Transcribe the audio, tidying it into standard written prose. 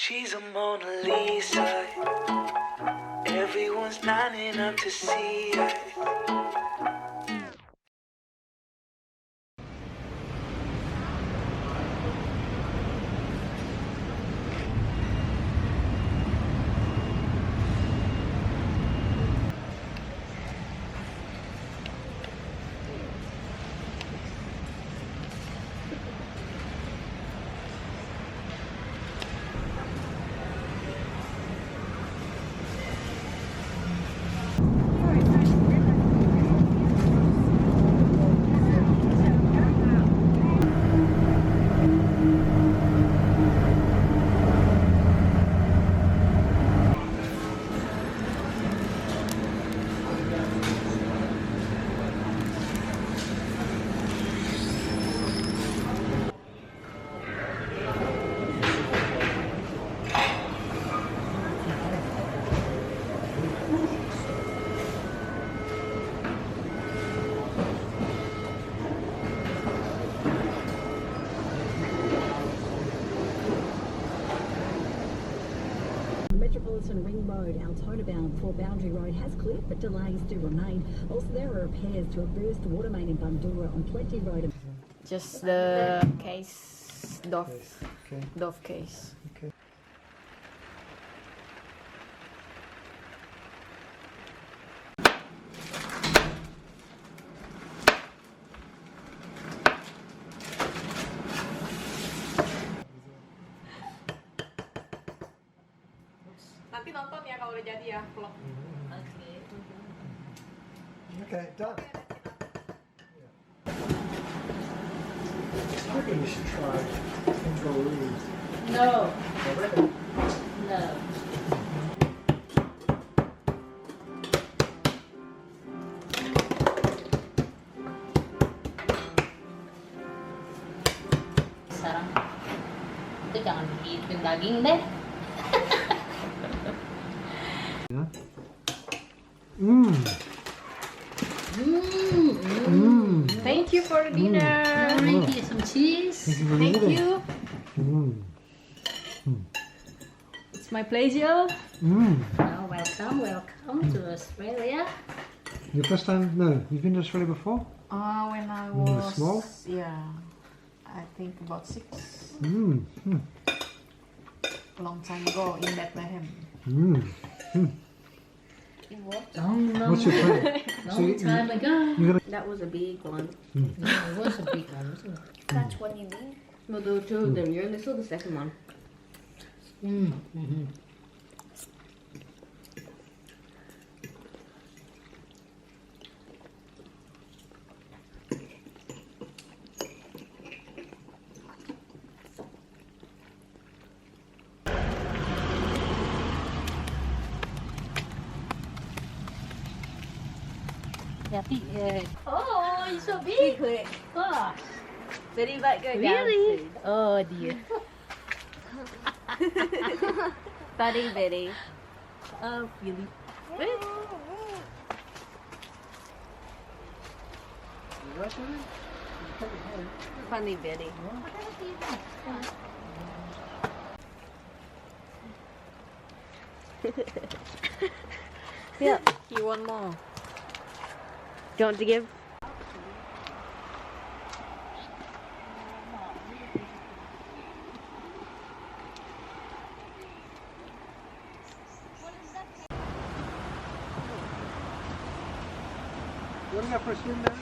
She's a Mona Lisa. Everyone's lining up to see her. Metropolitan Ring Road, Altona bound for Boundary Road has cleared, but delays do remain. Also, there are repairs to a burst water main in Bundoora on Plenty Road. Just the case, Dove case. Okay. Nanti nonton ya kalau udah jadi ya vlog. Okay, done. I think you should try Kangaroo. No. No. Sekarang itu jangan digituin daging deh. Thank you for the dinner. Thank you, some cheese. Thank you. It's my pleasure. Oh, welcome to Australia. Your first time? No, you've been to Australia before? When I When you were was small? yeah, I think about 6. Long time ago in Bethlehem. What's your plan? Long time ago. That was a big one. No, it was a big one, wasn't it? That's what you mean. No, there were two of them. You only saw the second one. Oh, you're so big. Gosh. Betty might go Really? down Oh dear. soon. Funny Betty. Oh, really? Funny Betty. Yeah. You want more? Do you want to give? You want to go for a swim, Mary?